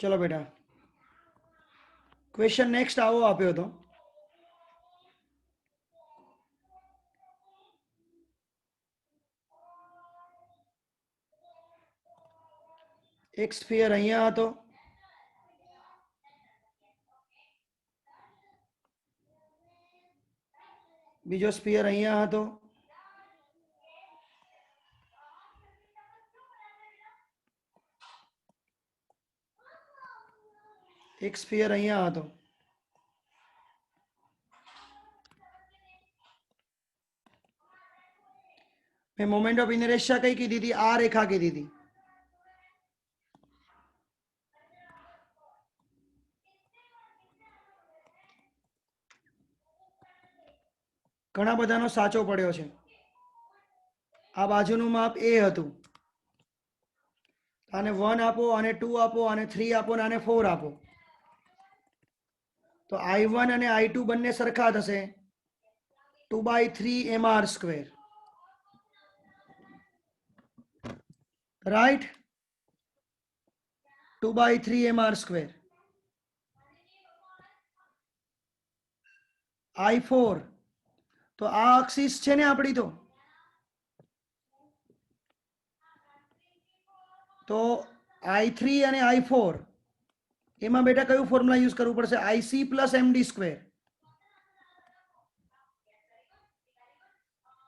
चलो बेटा question next आवो आप्यो तो एक स्फीयर अहींया हतो बीजो स्फीयर अहींया हतो एक स्फीयर अहींया हतो मैं मोमेंट ऑफ इनर्शिया कई कीधी थी आ रेखा कीधी थी घणा बधानो साचो पड्यो छे आ बाजुनुं माप ए हतुं आने 1 आपो आने 2 आपो आने 3 आपो ने आने 4 आपो तो I1 અને I2 બંને સરખા થશે 2/3 mr², રાઈટ 2/3 mr². I4 તો આ અક્ષિસ છે ને આપણી તો I3 અને I4 એમાં બેટા કયું ફોર્મ્યુલા યુઝ કરવું પડશે IC + md².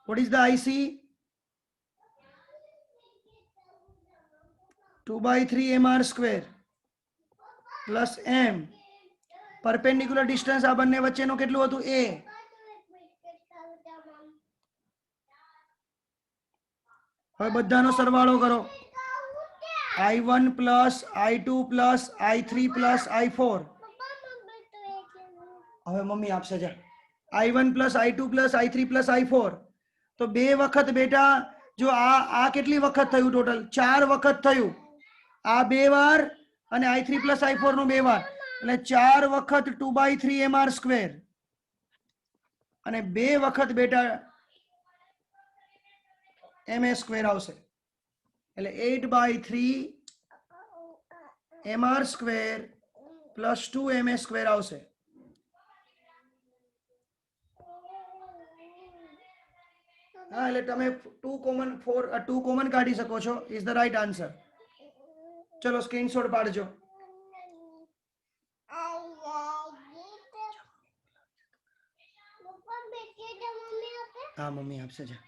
What is the IC? 2/3 mr² plus m. Perpendicular distance આ બંને વચ્ચેનો કેટલું હતું a. હવે બધાનો સરવાળો કરો I1 + I2 + I3 + I4. હવે મમ્મી આપશે જા I1 + I2 + I3 + I4 તો બે વખત બેટા જો આ કેટલી વખત થયું ટોટલ 4 વખત થયું આ બે વાર અને I3 + I4 નો બે વાર એટલે 4 વખત 2/3 mr² અને બે વખત બેટા ma² આવશે એટલે 8/3 mr² + 2 ma² આવશે. હા એટલે તમે 2 કોમન કાઢી શકો છો ઇઝ ધ રાઈટ આન્સર. ચલો સ્ક્રીનશોટ પાડજો. હા મમ્મી આપશે જા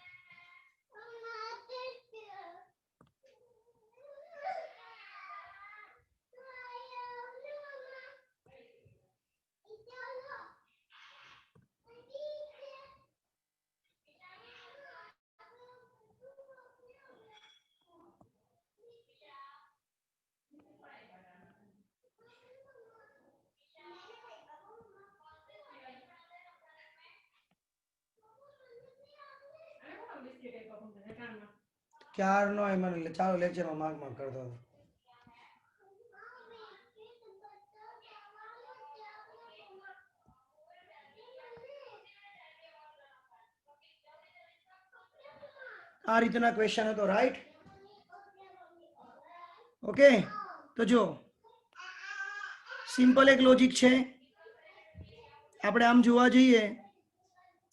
ક્યારનો એમાં ચાલો લેક્ચરમાં માર્ક કરતો હતો. આ રીતના ક્વેશ્ચન હતો રાઈટ. ઓકે તો જો સિમ્પલ એક લોજિક છે. આપણે આમ જોવા જઈએ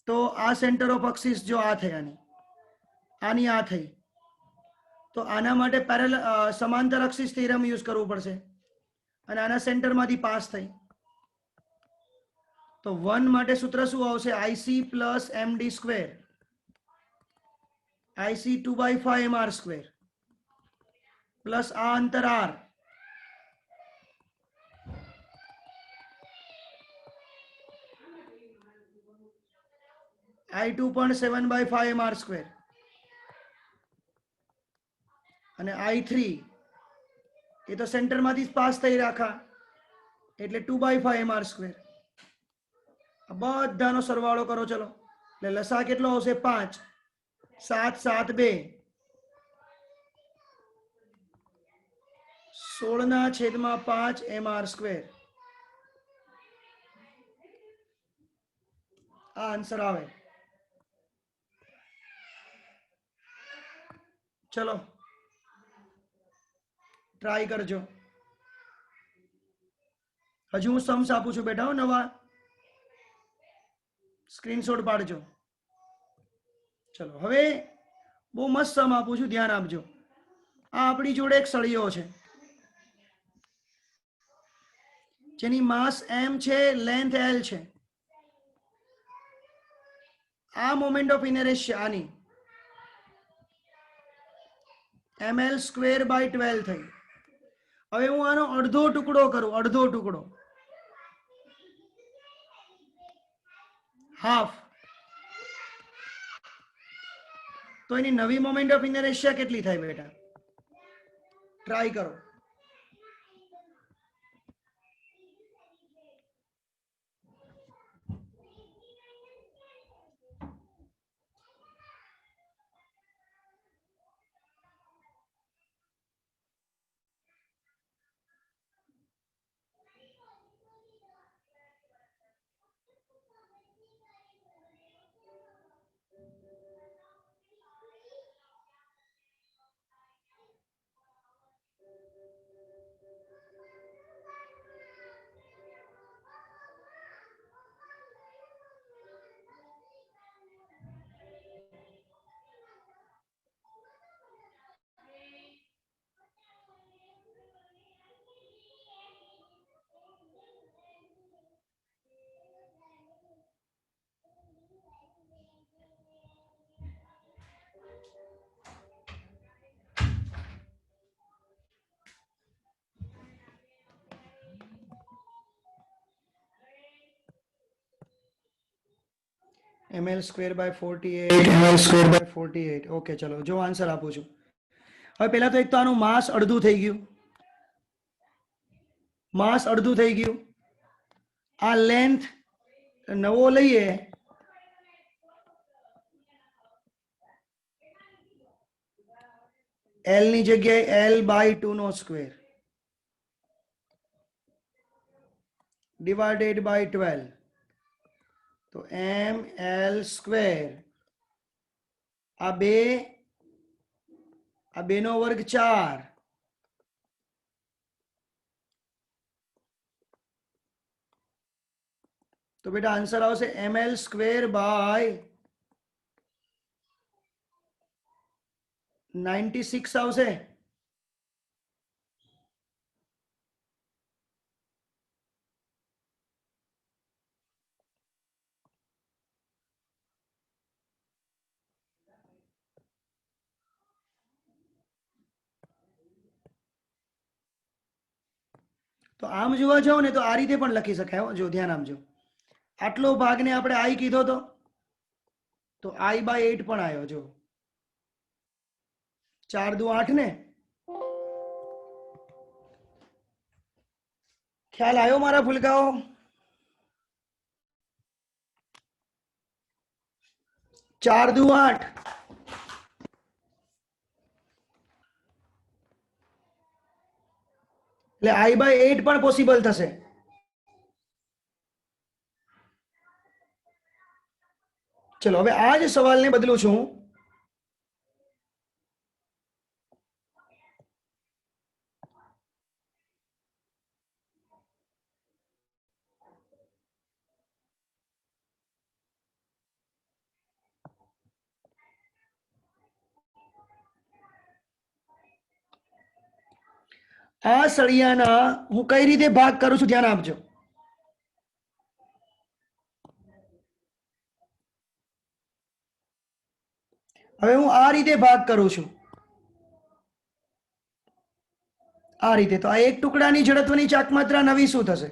તો આ સેન્ટર ઓફ એક્સિસ જો આ થઈ આની આ થઈ તો આના માટે પેરેલલ સમાંતર એક્સિસ થિયરમ યુઝ કરવું પડશે અને આના સેન્ટરમાંથી પાસ થઈ તો 1 માટે સૂત્ર શું આવશે IC + md². IC 2/5 mr² plus આ અંતર r I2 પણ 7/5 mr² અને I3 એ તો સેન્ટરમાંથી પાસ થઈ રાખા એટલે 2/5 mr². બધાનો સરવાળો કરો ચલો એટલે લસા કેટલો આવશે 5 7 7 2 16/5 mr². આ આન્સર આવે. ચલો ટ્રાય કરજો. હજુ હું सम्स આપું છું બેટા, નવા સ્ક્રીનશોટ પાડજો. ચલો હવે બહુ મસ્ત સમ આપું છું, ધ્યાન આપજો. આ આપણી જોડે એક સળિયો છે જેની માસ m છે, લેન્થ l છે. આ મોમેન્ટ ઓફ ઇનરેશિયા આની ml સ્ક્વેર બાય 12 થઈ. હવે હું આનો અડધો ટુકડો કરું, અડધો ટુકડો, હાફ, તો એની નવી મોમેન્ટ ઓફ ઇનરેશિયા કેટલી થાય બેટા? ટ્રાય કરો. ml square by 48, ml square by 48. Okay, ચલો જો આન્સર આપું છું. હવે પહેલા તો એક તો આનું માસ અડધું થઈ ગયું, માસ અડધું થઈ ગયું. આ લેન્થ નવો લઈએ, l ની જગ્યાએ l બાય 2 નો સ્ક્વેર ડિવાઇડેડ બાય 12, તો ml સ્ક્વેર, આ બે નો વર્ગ 4, તો બેટા આન્સર આવશે ml સ્ક્વેર બાય 96 આવશે. તો આમ જોવા જાવ ને તો આ રીતે પણ લખી શકાય. જો ધ્યાન આપજો, આટલો ભાગને આપણે i કીધો તો i બાય 8 પણ આવ્યો. જો 4 દુ 8 ને, ખ્યાલ આવ્યો મારા ફૂલકાઓ? 4 દુ 8, એટલે i બાય 8 પણ પોસિબલ થશે. ચલો હવે આ જ સવાલને બદલું છું. આ સળિયાના હું કઈ રીતે ભાગ કરું છું ધ્યાન આપજો. હવે હું આ રીતે ભાગ કરું છું, આ રીતે. તો આ એક ટુકડાની જડત્વની ચાકમાત્રા નવી શું થશે?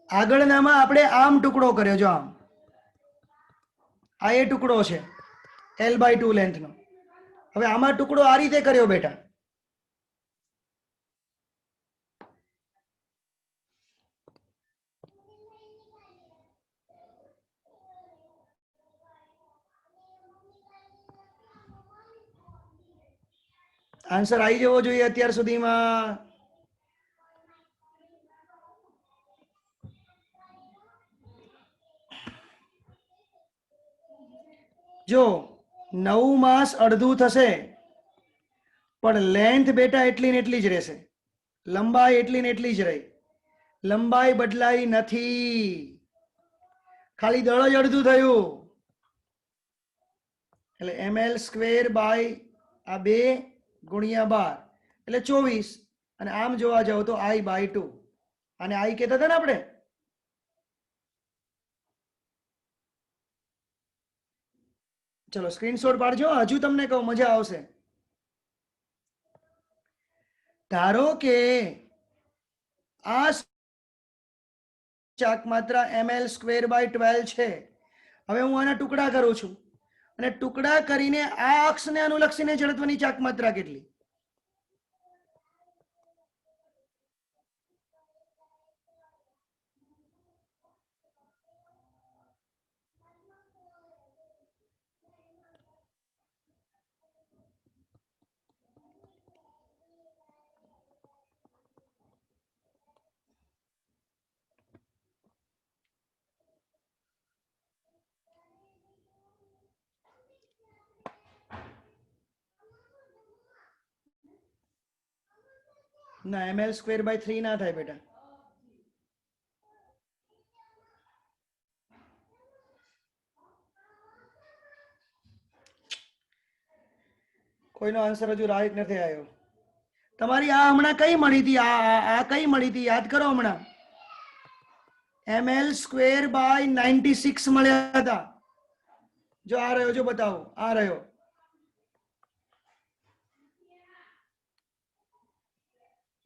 આગળનામાં આપણે આમ ટુકડો કર્યો, જો આમ, આ એ ટુકડો છે l બાય 2 લેન્થનો. હવે આમાં ટુકડો આ રીતે કર્યો બેટા. આન્સર આવી જવો જોઈએ અત્યાર સુધીમાં. જો 9 માસ અડધું થશે પણ લેન્થ બેટા એટલી ને એટલી જ રહેશે, લંબાઈ એટલી ને એટલી જ રહી, લંબાઈ બદલાઈ નથી, ખાલી દળ જ અડધું થયું. એટલે ml સ્ક્વેર બાય આ 2 ગુણ્યા 12 એટલે 24, અને આમ જોવા જાવ તો I બાય 2, અને I કહેતા હતા ને આપણે. ચલો સ્ક્રીનશોટ પાડજો, હજુ તમને કહું મજા આવશે. ધારો કે આ ચાક માત્રા ml સ્ક્વેર બાય 12 છે. હવે હું આના ટુકડા કરું છું, અને ટુકડા કરીને આ અક્ષને અનુલક્ષીને જડત્વની ચાક માત્રા કેટલી? ના, ml સ્ક્વેર બાય 3 ના થાય બેટા. કોઈનો આન્સર હજુ રાઈટ નથી આવ્યો. તમારી આ હમણાં કઈ મળી હતી? આ કઈ મળી હતી? યાદ કરો હમણાં. ml સ્ક્વેર બાય 96 મળ્યા હતા. જો આ રહ્યો, જો બતાવો, આ રહ્યો.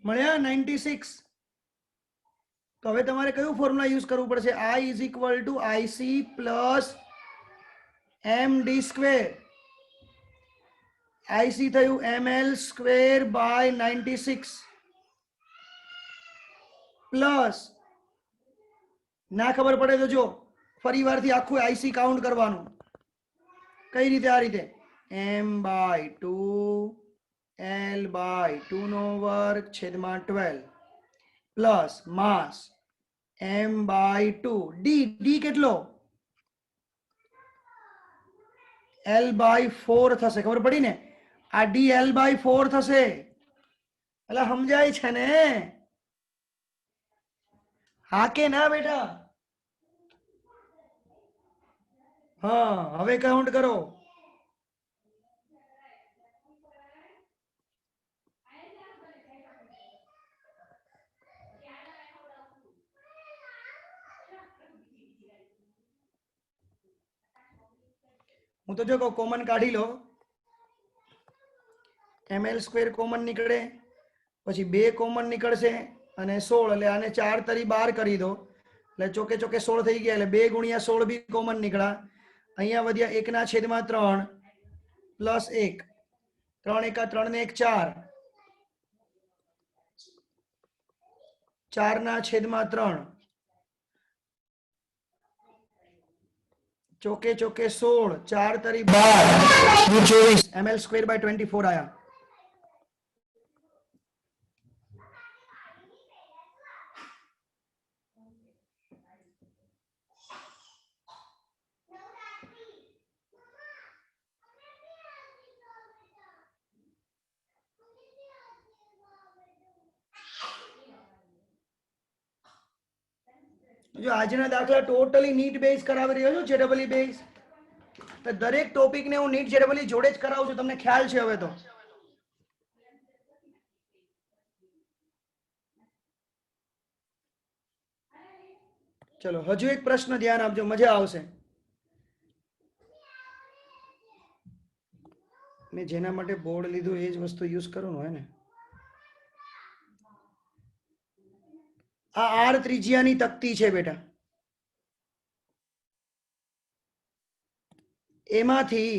મળ્યા 96. તો હવે તમારે કયું ફોર્મ્યુલા યુઝ કરવું પડશે? I is equal two IC plus MD square. IC થયું ml સ્ક્વેર બાય 96 પ્લસ, ના ખબર પડે તો જો ફરી વારથી આખું IC કાઉન્ટ કરવાનું. કઈ રીતે? આ રીતે m બાય 2 l બાય 2 નો વર્ગ છેદમાં 12 પ્લસ માસ m બાય 2 d કેટલો? l બાય 4 થશે. ખબર પડી ને? આ d l બાય 4 થશે. એટલે સમજાય છે ને? હા કે ના બેટા? હા, હવે કાઉન્ટ કરો. હું તો જો કહું કોમન કાઢી લો. ml સ્ક્વેર કોમન નીકળે, પછી 2 કોમન નીકળશે અને 16, એટલે આને 4 તરી 12 કરી દો એટલે ચોકે ચોકે 16 થઈ ગયા. એટલે 2 ગુણ્યા 16 બી કોમન નીકળ્યા. અહીંયા વધ્યા 1 ના છેદમાં 3 પ્લસ 1, 3 એકા 3 ને 1 4, 4 ના છેદમાં 3, ચોકે ચોકે 16, 4 તરી 12, 24, ml સ્ક્વેર બાય 24 આયા. જો આજના દાખલા ટોટલી નીટ બેઝ કરાવી રહ્યો છું, જેડબલી બેઝ. તો દરેક ટોપિક ને હું નીટ જેડબલી જોડે જ કરાવું છું. તમને ખ્યાલ છે હવે તો. ચલો હજુ એક પ્રશ્ન ધ્યાન આપજો, મજા આવશે. મેં જેના માટે બોર્ડ લીધું એ જ વસ્તુ યુઝ કરવાનું હોય ને. આ r ત્રિજ્યાની તકતી છે બેટા. એમાંથી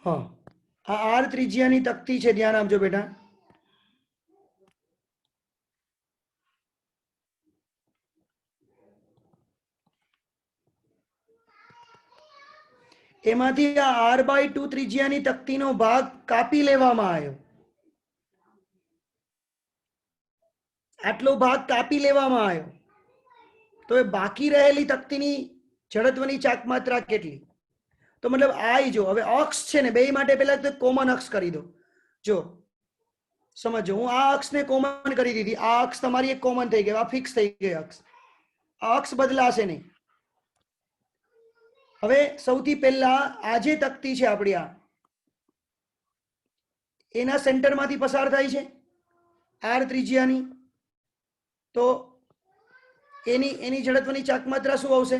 હા, આ આર ત્રિજ્યાની તકતી છે, ધ્યાન આપજો બેટા. એમાંથી આ r/2 ત્રિજ્યાની તકતીનો ભાગ કાપી લેવામાં આવ્યો. આટલો ભાગ કાપી લેવામાં આવ્યો. તો એ બાકી રહેલી તકતીની જડત્વની ચાકમાત્રા કેટલી? તો મતલબ આઈ જો હવે અક્ષ છે ને, બે માટે પહેલા તો કોમન અક્ષ કરી દો. જો સમજો, હું આ અક્ષને કોમન કરી દીધી, આ અક્ષ તમારી એક કોમન થઈ ગઈ, આ ફિક્સ થઈ ગઈ અક્ષ. આ અક્ષ બદલાશે નહીં. હવે સૌથી પહેલા આ જે તકતી છે આપણી, આ એના સેન્ટરમાંથી પસાર થાય છે આર ત્રિજ્યાની. તો એની જડત્વની ચાકમાત્રા શું આવશે?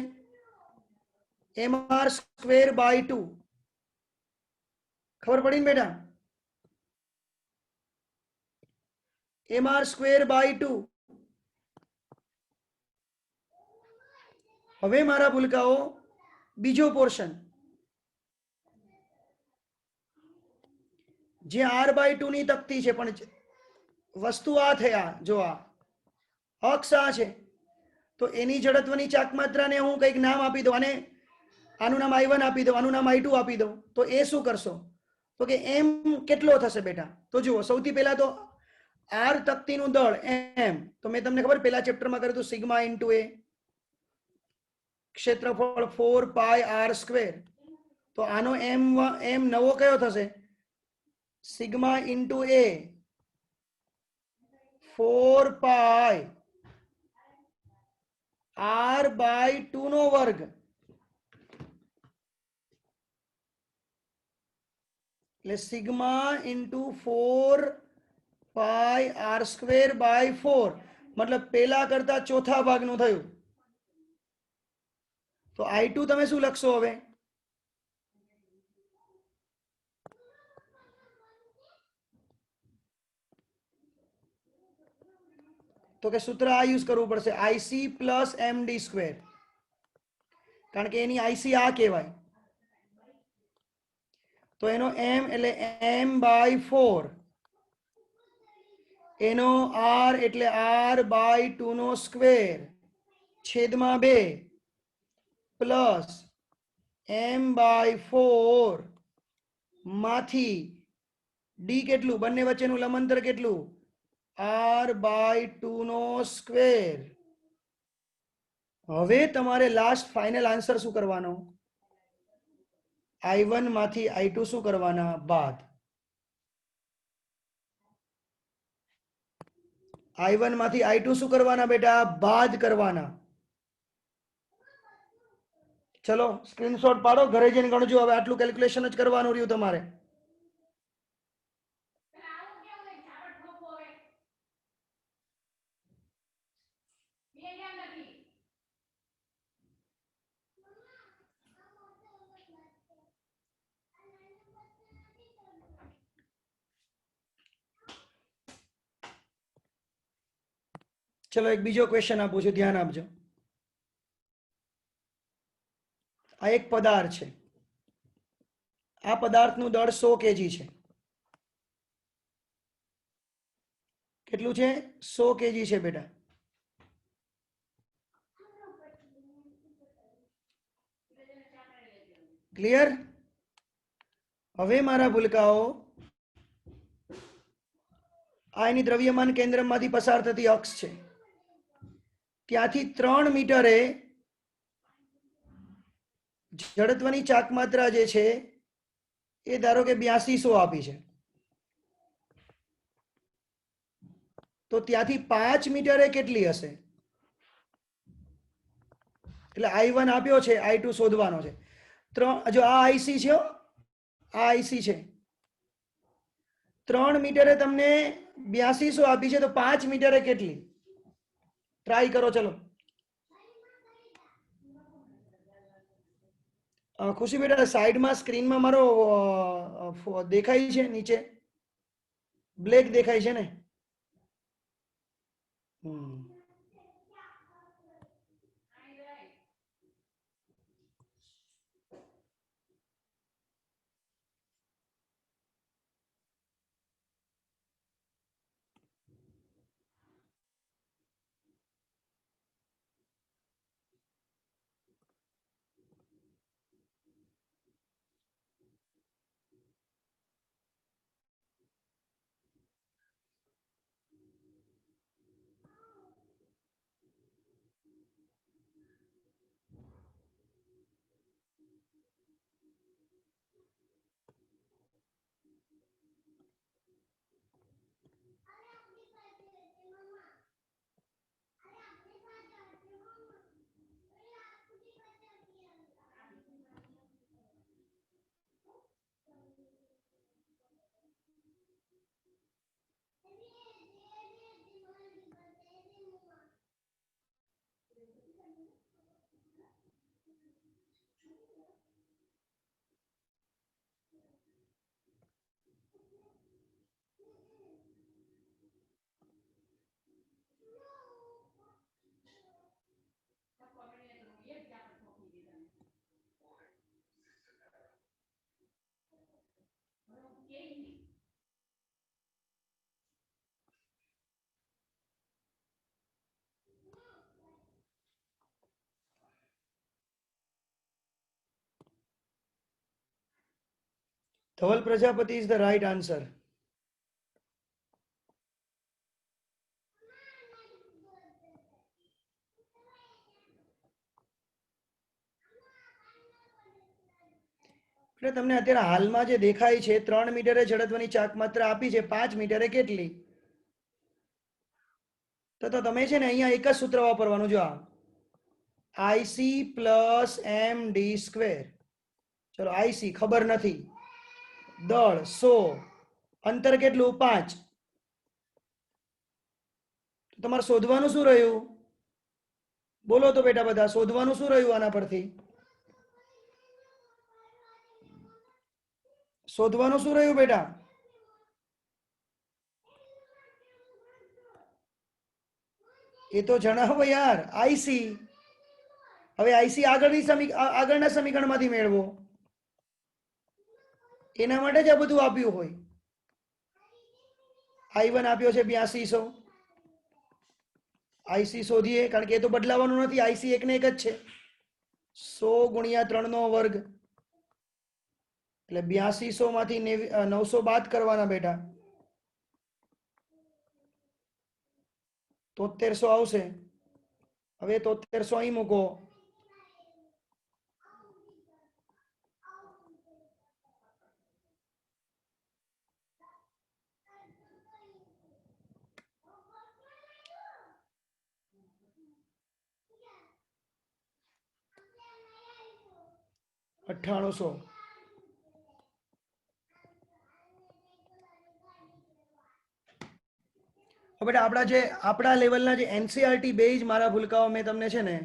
mr²/2. ખબર પડી ને બેટા? mr²/2. હવે મારા ભૂલકાઓ બીજો પોર્શન, જે r/2 ની તકતી છે, પણ વસ્તુ આ થયા, જો આ અક્ષ આ છે, તો એની જડત્વની ચાકમાત્રાને હું કંઈક નામ આપી દઉં. અને આનું નામ i1 આપી દઉં, આનું નામ i2 આપી દઉં. તો એ શું કરશો? તો કે m કેટલો થશે બેટા? તો જુઓ, સૌથી પહેલા તો r તકતીનું દળ m, તો મેં તમને ખબર પહેલા ચેપ્ટરમાં કર્યું હતું, સિગ્મા ઇન્ટુ a, ક્ષેત્રફળ 4πr². તો આનો m નવો કયો થશે? સિગ્મા ઇન્ટુ a 4πr/2 નો વર્ગ. એટલે સિગ્મા ઇન્ટુ 4πr²/4, મતલબ પેલા કરતા ચોથા ભાગનું થયું. તો i2 તમે શું લખશો હવે? તો કે સૂત્ર આ યુઝ કરવું પડશે, IC પ્લસ md², કારણ કે એની IC આ કહેવાય. તો એનો m એટલે m/4, એનો r એટલે r/2 નો સ્ક્વેર છેદમાં 2 પ્લસ m/4 માંથી d કેટલું? બંને વચ્ચેનું લંબાંતર કેટલું? r/2 નો સ્ક્વેર. હવે તમારે લાસ્ટ ફાઇનલ આન્સર શું કરવાનો? i1 માંથી i2 શું કરવાના? બાદ. i1 માંથી i2 શું કરવાના બેટા? બાદ કરવાના. ચલો સ્ક્રીનશોટ પાડો, ઘરે જઈને ગણજો. હવે આટલું કેલ્ક્યુલેશન જ કરવાનું રહ્યું તમારે. ચલો એક બીજો ક્વેશ્ચન આપું છું, ધ્યાન આપજો. આ એક પદાર્થ છે, આ પદાર્થનું દળ 100 kg છે. કેટલું છે? 100 kg છે બેટા. ક્લિયર? હવે મારા ભૂલકાઓ, આ એની દ્રવ્યમાન કેન્દ્રમાંથી પસાર થતી અક્ષ છે. ત્યાંથી 3 મીટરે જડત્વની ચાકમાત્રા જે છે એ ધારો કે 8200 આપી છે. તો ત્યાંથી 5 મીટરે કેટલી હશે? એટલે i1 આપ્યો છે, i2 શોધવાનો છે. જો આ IC છે, આ IC છે. 3 મીટરે તમને 8200 આપી છે, તો 5 મીટરે કેટલી? ટ્રાય કરો. ચલો ખુશી બેટા, સાઈડમાં સ્ક્રીનમાં મારો દેખાય છે, નીચે બ્લેક દેખાય છે ને? Dhaval Prajapati is the right answer. એટલે તમને અત્યારે હાલમાં જે દેખાય છે 3 મીટરે જડત્વની ચાક માત્ર આપી છે 5 મીટરે કેટલી? તો તમે છે ને અહીંયા એક જ સૂત્ર વાપરવાનું, જો આ IC પ્લસ MD સ્ક્વેર. ચલો IC ખબર નથી, દળ 100, અંતર કેટલું 5. તમારે શોધવાનું શું રહ્યું? બોલો તો બેટા બધા, શોધવાનું શું રહ્યું આના પરથી? શોધવાનું શું રહ્યું બેટા? એ તો જણાવો યાર. IC. હવે IC આગળના સમીકરણમાંથી મેળવો. એના માટે જ આ બધું આપ્યું હોય. I1 આપ્યો છે 8200. IC શોધીએ, કારણ કે એ તો બદલાવાનું નથી. IC એકને એક જ છે. 100 ગુણ્યા 3 નો વર્ગ એટલે 8200 માંથી 900 બાદ કરવાના બેટા. 7300 આવશે. હવે 7300 અહીં મૂકો. $9800. બેટા આપણા લેવલના જે NCERT બેઝ મારા ભૂલકાઓ મેં તમને છે ને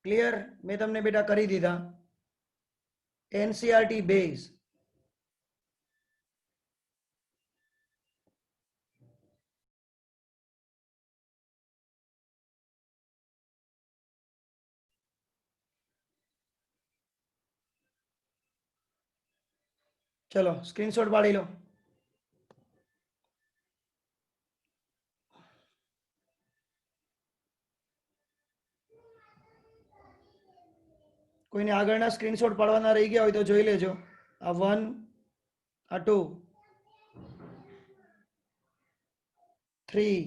ક્લિયર મેં તમને બેટા કરી દીધા. NCERT base. ચલો સ્ક્રીનશોટ પાડી લો. કોઈને આગળના સ્ક્રીનશોટ પાડવાના રહી ગયા હોય તો જોઈ લેજો. આ 1, આ 2, 3,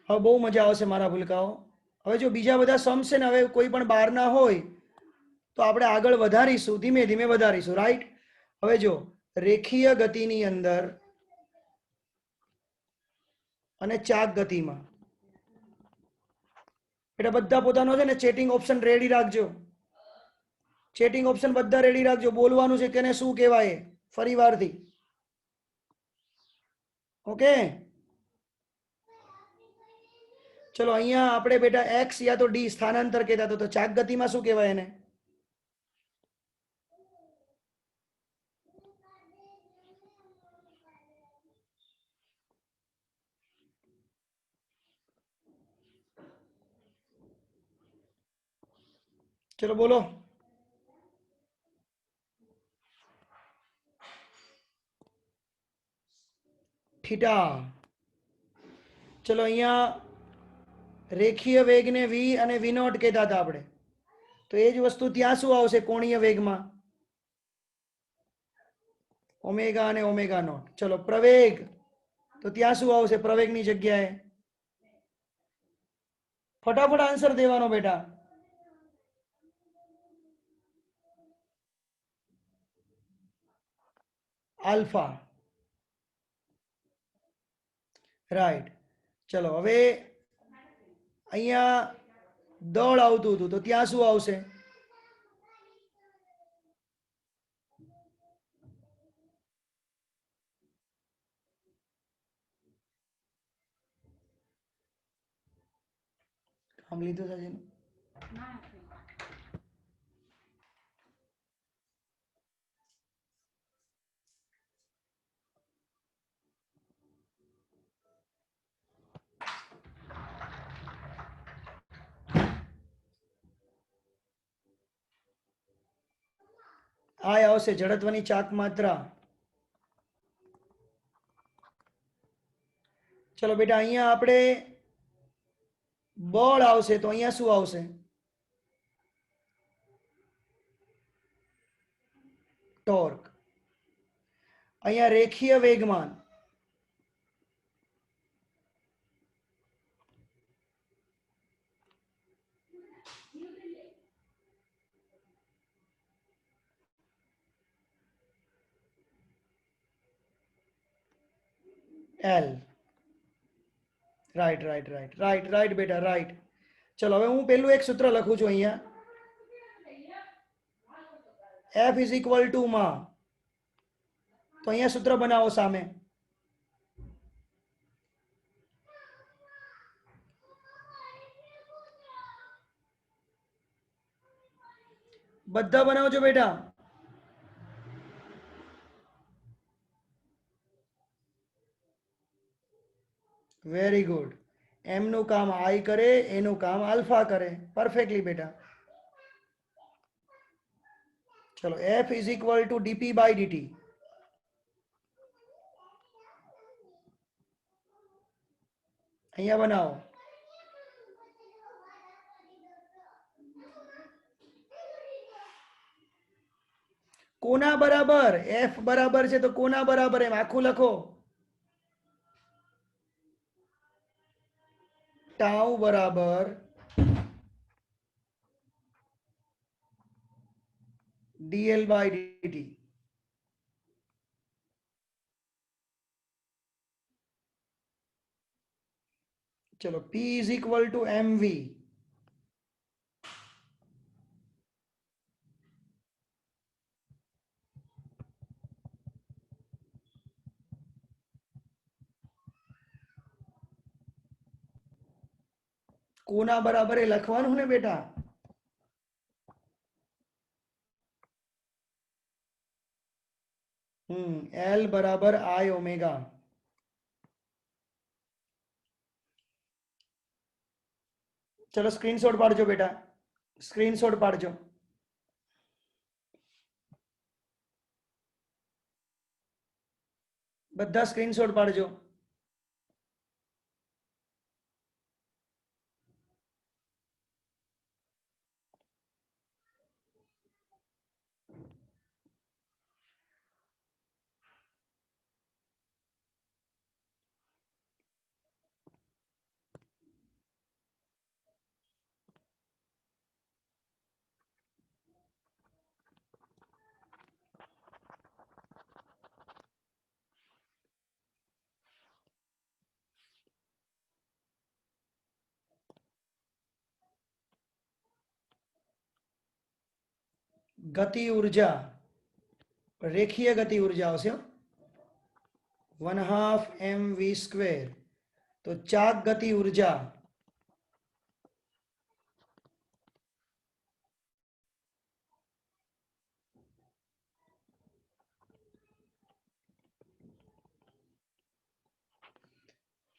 હવે બહુ મજા આવશે મારા ભૂલકાઓ. હવે જો બીજા બધા સમ છે ને, હવે કોઈ પણ બહારના હોય તો આપણે આગળ વધારીશું, ધીમે ધીમે વધારીશું. રાઈટ. હવે જો રેખીય ગતિની અંદર અને ચાક ગતિમાં એટલે બધા પોતાનો છે ને ચેટિંગ ઓપ્શન રેડી રાખજો. ચેટિંગ ઓપ્શન બધા રેડી રાખજો. બોલવાનું છે કે શું કહેવાય ફરી વારથી. ઓકે. ચલો અહીંયા આપણે બેટા x યા તો d સ્થાનાંતર કહેતા તો ચાક ગતિમાં શું કહેવાય એને? ચલો બોલો. થીટા. ચલો અહીંયા રેખીય વેગને v અને v નોટ કહેતા હતા આપણે, તો એ જ વસ્તુ ત્યાં શું આવશે કોણીય વેગમાં? ઓમેગા અને ઓમેગા નોટ. ચલો પ્રવેગ, તો ત્યાં શું આવશે પ્રવેગની જગ્યાએ? ફટાફટ આન્સર દેવાનો બેટા. આલ્ફા. રાઈટ. ચલો હવે અહીંયા દળ આવતું હતું, તો ત્યાં શું આવશે? કામ લીધું છે જેનું? આ આવશે જડત્વની ચાક માત્રા. ચલો બેટા અહીંયા આપણે બળ આવશે, તો અહીંયા શું આવશે? ટોર્ક. અહીંયા રેખીય વેગમાન, L. Right right right right right બેટા રાઈટ. ચલો હવે હું પેલું એક સૂત્ર લખું છું અહીંયા. F ઇઝ ઇક્વલ ટુ માં, તો અહીંયા સૂત્ર બનાવો સામે. બધા બનાવજો બેટા. Very good. એમ નું કામ આઈ કરે, એનું કામ આલ્ફા કરે. પરફેક્ટલી બેટા. ચલો F is equal to dp by dt. અહીંયા બનાવો. કોના બરાબર? F બરાબર છે તો કોના બરાબર એમ આખું લખો. ટાઉ બરાબર dl by dt. चलो P is equal to mv. કોના બરાબર એ લખવાનું ને બેટા. L बराबर I ओमेगा. चलो स्क्रीनशॉट पाड़जो बेटा, स्क्रीनशॉट पाड़जो. બધા સ્ક્રીનશોટ પાડજો. गति ऊर्जा रेखीय गति ऊर्जा आवश्य 1/2 mv². तो चाक गति ऊर्जा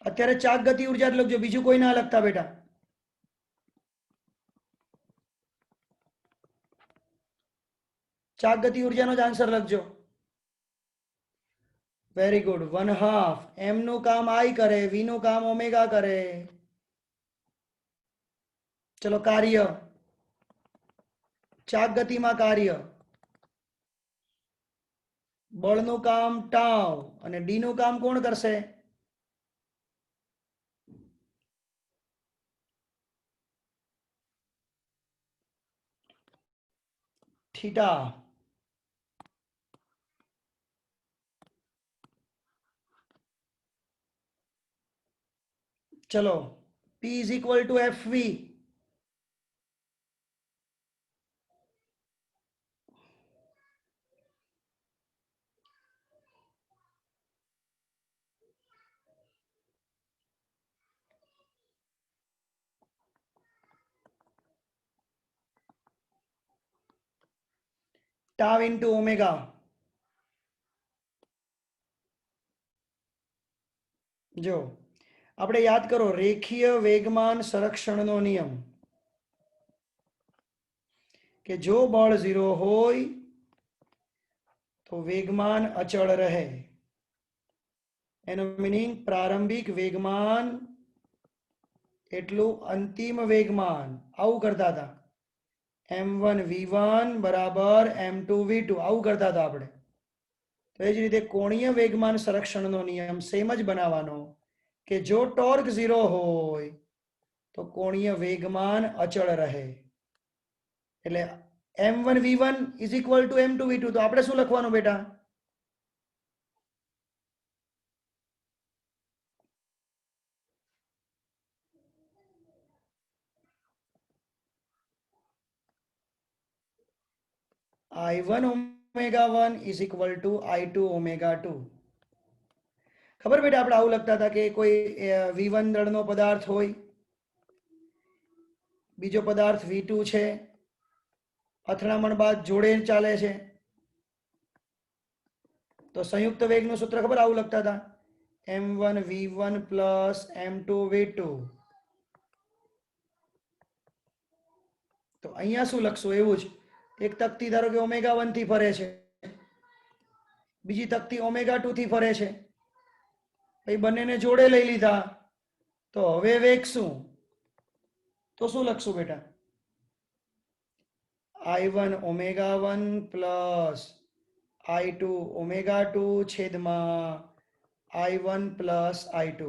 અત્યારે ચાક ગતિ ऊर्जा લખજો, બીજું કોઈ ના લખતા બેટા. ચાક ગતિ ऊर्जा નો જ આન્સર લખજો. Very good. 1/2 m નું કામ I કરે, v નું કામ ઓમેગા કરે. चलो कार्य, ચાક ગતિમાં કાર્ય, બળનું કામ ટાવ અને ડી નું કામ કોણ કરશે? थीटा। चलो P is equal to F V. Tau into omega. जो આપણે યાદ કરો રેખીય વેગમાન સંરક્ષણનો નિયમ કે જો બળ 0 હોય તો વેગમાન અચળ રહે। એનો મીનિંગ પ્રારંભિક વેગમાન એટલું અંતિમ વેગમાન આવું કરતા હતા। m1 v1 બરાબર m2 v2 આવું કરતા હતા આપણે। તો એ જ રીતે કોણીય વેગમાન સંરક્ષણનો નિયમ સેમ જ બનાવવાનો કે જો ટોર્ક 0 હોય તો કોણીય વેગમાન અચળ રહે। એટલે m1 v1 is equal two m2 v2 તો આપણે શું લખવાનું બેટા? I1 omega 1 is equal two I2 omega 2। ખબર બેટા આપણે આવું લખતા હતા કે કોઈ v1 દળનો પદાર્થ હોય, બીજો પદાર્થ v2 છે, અથડામણ બાદ જોડે ચાલે છે, તો સંયુક્ત વેગનું સૂત્ર ખબર આવું લખતા હતા m1 v1 plus m2 v2। તો અહીંયા શું લખશું એવું જ, એક તકતી ધારો કે ઓમેગા 1 થી ફરે છે, બીજી તકતી ઓમેગા 2 થી ફરે છે, એ બંનેને જોડે લઈ લીધા તો હવે વેગ શું? તો શું લખશું બેટા? I1 omega 1 plus I2 omega 2 છેદમાં I1 પ્લસ I2।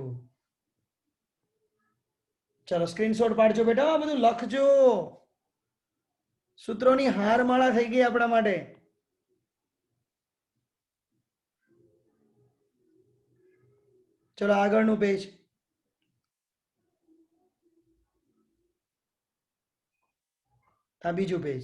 ચલો સ્ક્રીનશોટ પાડજો બેટા, આ બધું લખજો। સૂત્રોની હારમાળા થઈ ગઈ આપણા માટે। ચલો આગળનું પેજ। આ બીજું પેજ।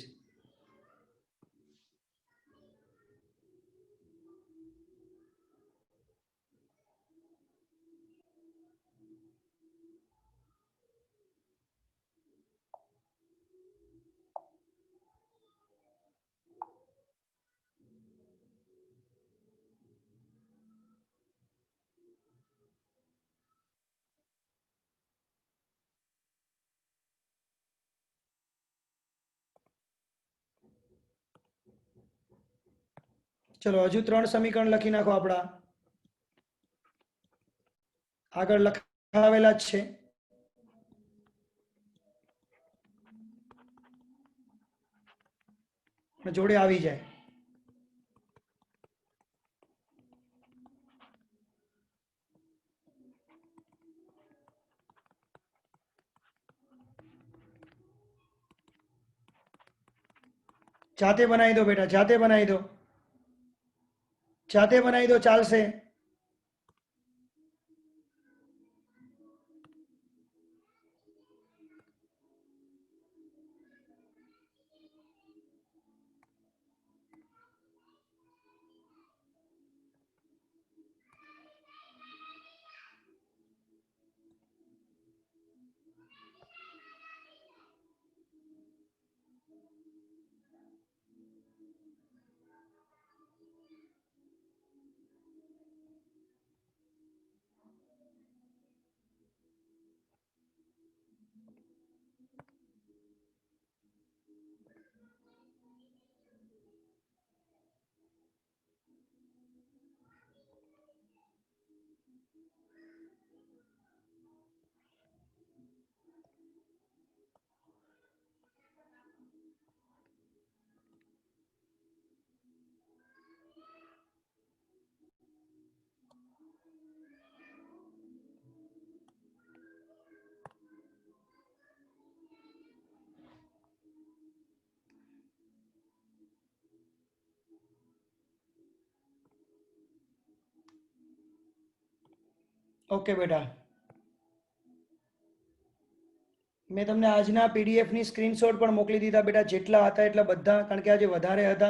ચલો હજુ 3 સમીકરણ લખી નાખો આપણા, આગળ લખાવેલા જ છે। જોડે આવી જાય। જાતે બનાવી દો બેટા, જાતે બનાવી દો, જાતે બનાવી દો, ચાલશે। ओके बेटा, मैं तमने आजना पीडीएफ ની સ્ક્રીનશોટ પણ મોકલી દીધા બેટા, જેટલા હતા એટલા બધા, કારણ કે આજે વધારે હતા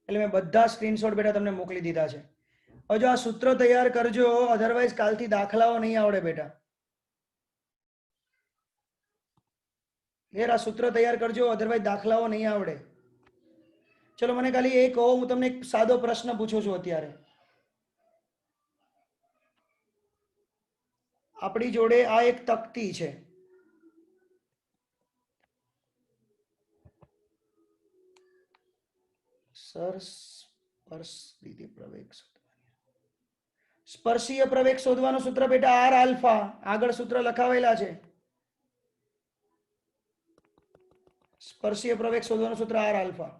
એટલે મેં બધા સ્ક્રીનશોટ બેટા તમને મોકલી દીધા છે. હવે જો આ સૂત્ર તૈયાર કરજો, અધરવાઇઝ કાલથી દાખલાઓ નહીં આવડે બેટા. આ સૂત્ર તૈયાર કરજો, અધરવાઇઝ દાખલાઓ નહીં આવડે. ચલો મને ખાલી એ કહો, હું તમને એક સાદો પ્રશ્ન પૂછું છું અત્યારે. આપણી જોડે આ એક તકતી છે, સ્પર્શીય પ્રવેગ શોધવાનું સૂત્ર બેટા આર આલ્ફા, આગળ સૂત્ર લખાવેલા છે. સ્પર્શીય પ્રવેગ શોધવાનું સૂત્ર આર આલ્ફા.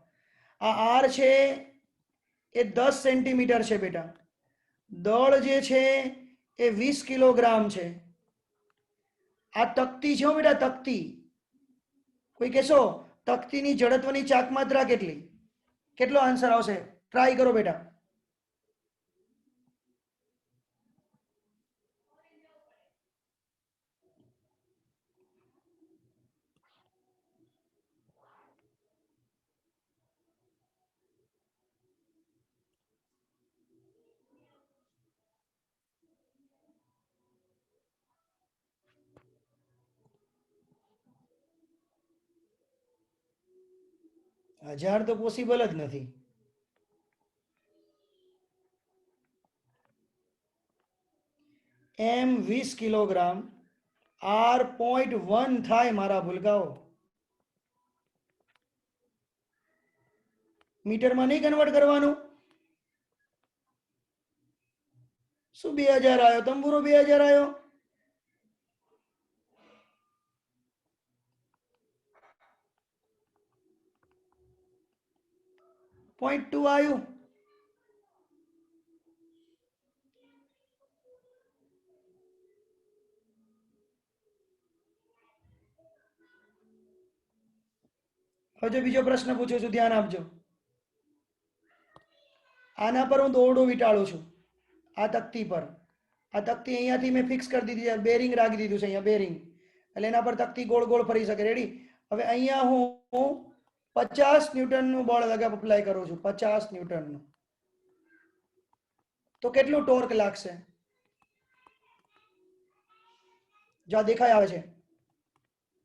આ આર છે એ 10 સેન્ટીમીટર છે બેટા. દળ જે છે એ 20 કિલોગ્રામ છે. આ તકતી છે બેટા, તકતી. કોઈ કહેશો તકતીની જડત્વની ચાક માત્રા કેટલી? કેટલો આન્સર આવશે? ટ્રાય કરો બેટા. હજાર તો પોસિબલ જ નથી. એમ 20 કિલોગ્રામ, આર 0.1 થાય મારા ભૂલકાઓ. મીટરમાં નહીં કન્વર્ટ કરવાનું. શું 2000 આવ્યો? તંબુરો 2000 આવ્યો? .2 આવ્યું. હવે બીજો પ્રશ્ન પૂછું છું, ધ્યાન આપજો. આના પર હું દોરડું વીંટાળું છું, આ તકતી પર. આ તકતી અહીંયાથી મેં ફિક્સ કરી દીધી છે, બેરિંગ રાખી દીધું છે અહીંયા, બેરિંગ. એટલે એના પર તકતી ગોળ ગોળ ફરી શકે. રેડી? હવે અહીંયા હું 50 ન્યૂટનનું બળ એપ્લાય કરું છું, 50 ન્યૂટનનું. તો કેટલું ટોર્ક લાગશે? જો દેખાય આવે છે.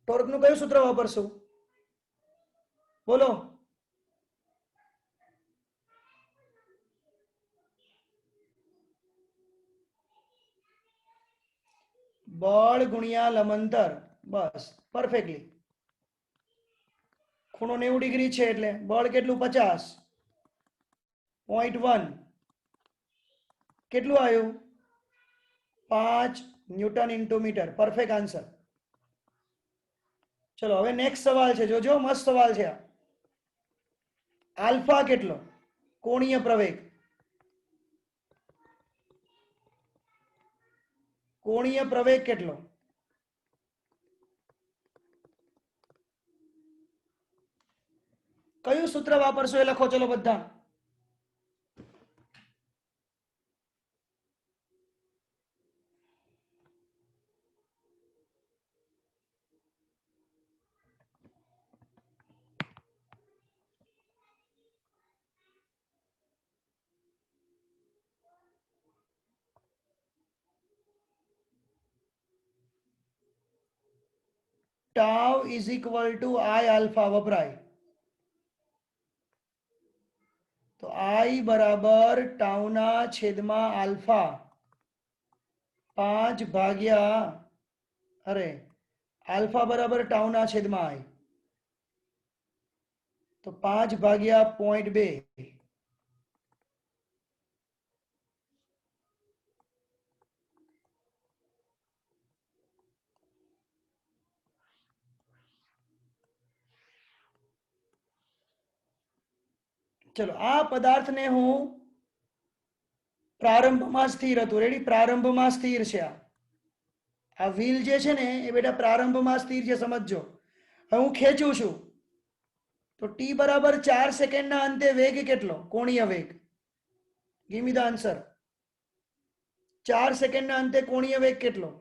ટોર્કનું કયું સૂત્ર વાપરશું? બોલો. બળ ગુણ્યા લંબાંતર. બસ, પરફેક્ટલી. ખૂણો 90 ડિગ્રી છે એટલે બળ કેટલું? 50. 0.1 કેટલું આવ્યું? 5 newton into metre. Perfect answer. ચલો હવે નેક્સ્ટ સવાલ છે, જોજો મસ્ત સવાલ છે આ. આલ્ફા કેટલો? કોણીય પ્રવેગ. કોણીય પ્રવેગ કેટલો? કયું સૂત્ર વાપરશો એ લખો. ચલો બધા. Tau is equal two I alpha વપરાય. તો આઈ બરાબર ટાઉના છેદમાં આલ્ફા 5 ભાગ્યા, અરે આલ્ફા બરાબર ટાઉના છેદમાં આઈ, તો 5 ભાગ્યા 0.2. ચલો આ પદાર્થને હું પ્રારંભમાં સ્થિર હતું. રેડી? પ્રારંભમાં સ્થિર છે. આ વ્હીલ જે છે ને એ બેટા પ્રારંભમાં સ્થિર છે, સમજજો. હવે હું ખેંચું છું તો ટી બરાબર 4 સેકન્ડના અંતે વેગ કેટલો? કોણીય વેગ. Give me the answer. 4 સેકન્ડના અંતે કોણીય વેગ કેટલો?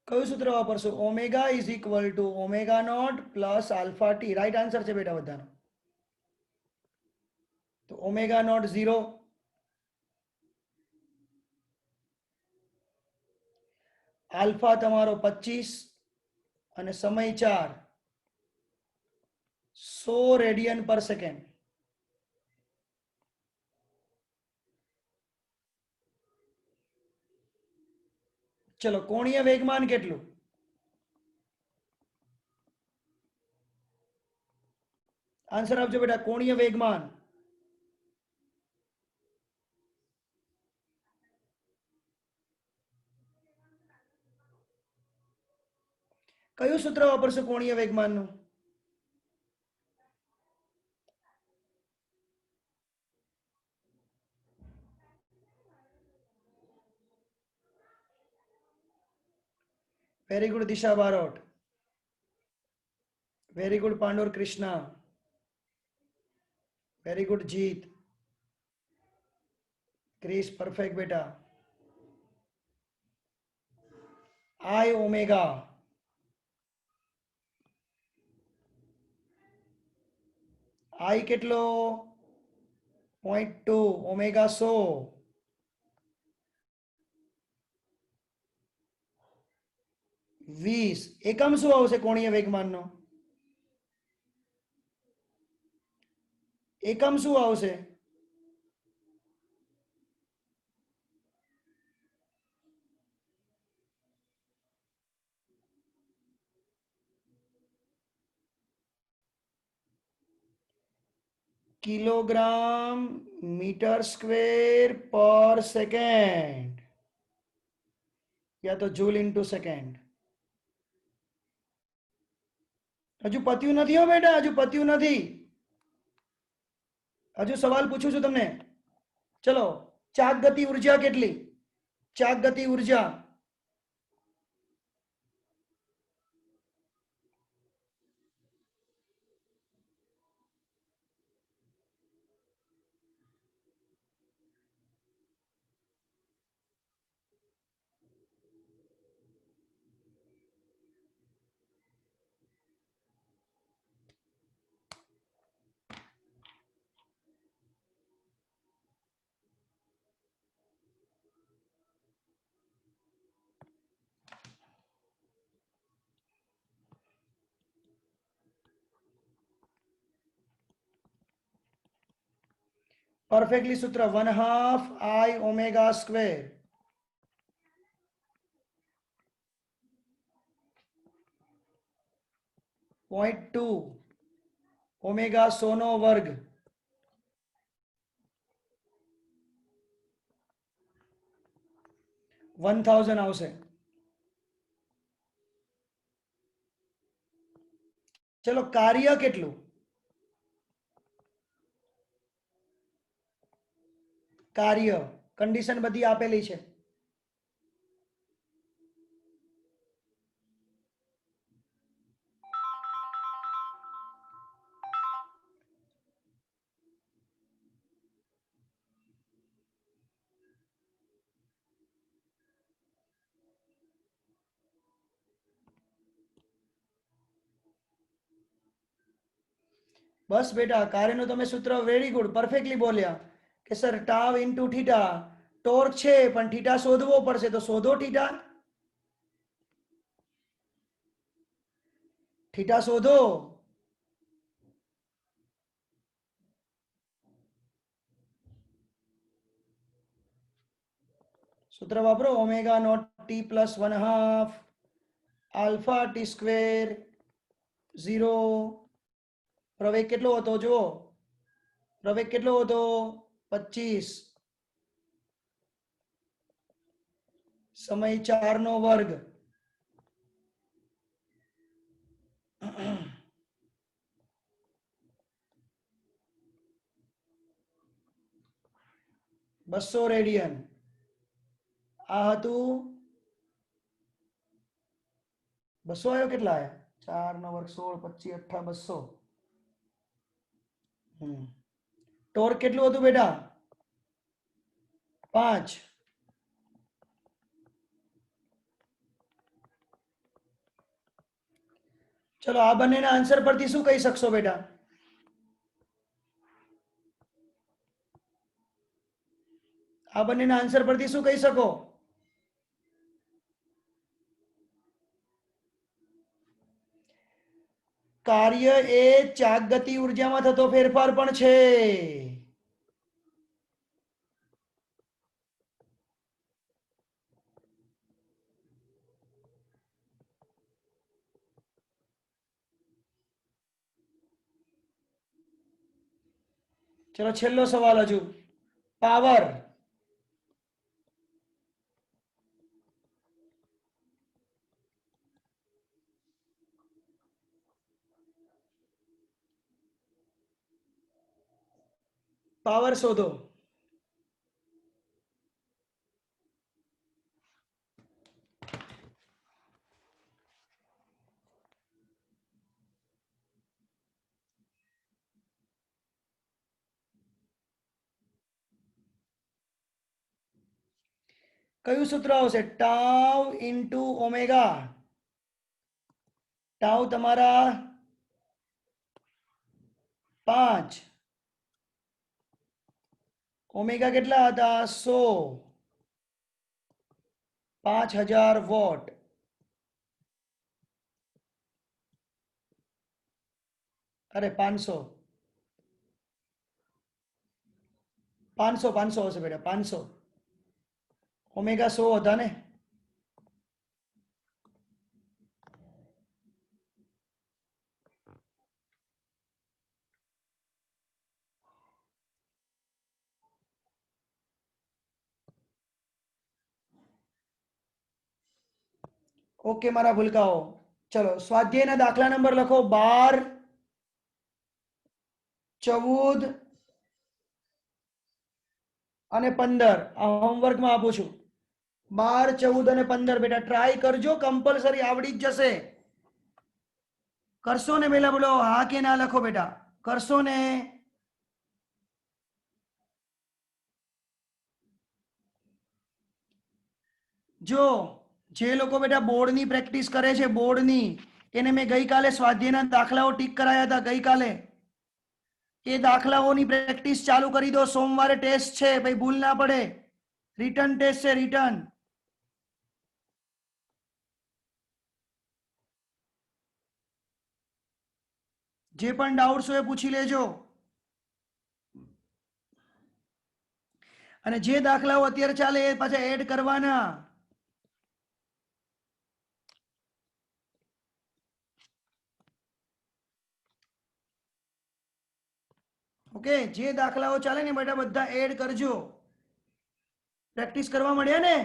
કયું સૂત્ર વાપરશું? Omega is equal to omega naught plus alpha t. Right answer છે બેટા બધાનો. તો ઓમેગા નોટ 0, આલ્ફા તમારો 25 અને સમય 4, 100 રેડિયન પર સેકન્ડ. ચલો કોણીય વેગમાન કેટલું? આન્સર આપજો બેટા. કોણીય વેગમાન કયું સૂત્ર વાપરશું કોણીય વેગમાનનું? Very good Disha Barot. Very good Pandur Krishna. Very good Jeet. Chris perfect બેટા. આઈ ઓમેગા આઈ કેટલો? 0.2 ઓમેગા 100 20. એકમ શું આવશે કોણીય વેગમાનનો? એકમ શું આવશે? કિલોગ્રામ મીટર સ્ક્વેર પર સેકન્ડ યા તો જૂલ ઇન્ટુ સેકન્ડ. હજુ પત્યું નથી હો બેટા, હજુ પત્યું નથી. હજુ સવાલ પૂછું છું તમને. ચલો ચાક ગતિ ઉર્જા કેટલી? ચાક ગતિ ઉર્જા પરફેક્ટલી સૂત્ર 1/2 I ઓમેગા સ્ક્વેર 0.2 ઓમેગા 100 નો વર્ગ 1000 આવશે. ચલો કાર્ય કેટલું? કાર્ય કન્ડિશન બધી આપેલી છે. બસ બેટા કાર્યનું તમે સૂત્ર વેરી ગુડ પરફેક્ટલી બોલ્યા કે sir tau into theta torque છે પણ થીટા શોધવો પડશે તો શોધો થીટા. થીટા શોધો. સૂત્ર વાપરો omega naught T plus 1/2 alpha T square 0 પ્રવેગ કેટલો હતો જુઓ, પ્રવેગ કેટલો હતો 25, સમય 4 નો વર્ગ, બસો રેડિયન. આ હતું 200 આવ્યો, કેટલા આવ્યા 4 નો વર્ગ 16, 25, 18, 200. ટોર્ક કેટલું હતું બેટા 5. ચલો આ બંનેના આન્સર પરથી શું કહી શકશો બેટા? આ બંનેના આન્સર પરથી શું કહી શકો? કાર્ય એ ચાક ગતિ ઉર્જામાં થતો ફેરફાર પણ છે. ચલો છેલ્લો સવાલ હજુ. પાવર પાવર શોધો. કયું સૂત્ર આવશે? Tau into omega. ટાઉ તમારા 5, ઓમેગા કેટલા હતા 100, 5000 વોટ. અરે 500 હશે બેટા, 500. ઓમેગા 100 હતા ને. ઓકે મારા ભૂલકાઓ, ચલો સ્વાધ્યાયના દાખલા નંબર લખો 12, 14 અને 15. આ હોમવર્કમાં આપું છું. 12, 14 અને 15 બેટા ટ્રાય કરજો, કમ્પલસરી આવડી જ જશે. કરશો ને પેલા બોલો હા કે ના લખો બેટા, કરશો ને? જો જે લોકો બેટા બોર્ડની પ્રેક્ટિસ કરે છે, બોર્ડની, એને મેં ગઈકાલે સ્વાધ્યાયના દાખલાઓ ટીક કરાયા હતા ગઈકાલે. એ દાખલાઓની પ્રેક્ટિસ ચાલુ કરી દો. સોમવારે ટેસ્ટ છે ભાઈ, ભૂલ ના પડે. રિટર્ન ટેસ્ટ છે, રિટર્ન. જે પણ ડાઉટ્સ હોય પૂછી લેજો. અને જે દાખલાઓ અત્યારે ચાલે એ પાછા એડ કરવાના. ઓકે, જે દાખલાઓ ચાલે ને બેટા બધા એડ કરજો. પ્રેક્ટિસ કરવા મળ્યા ને.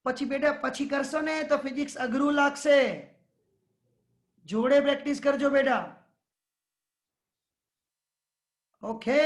પછી બેટા પછી કરશો ને તો ફિઝિક્સ અઘરું લાગશે. જોડે પ્રેક્ટિસ કરજો બેટા. ઓકે.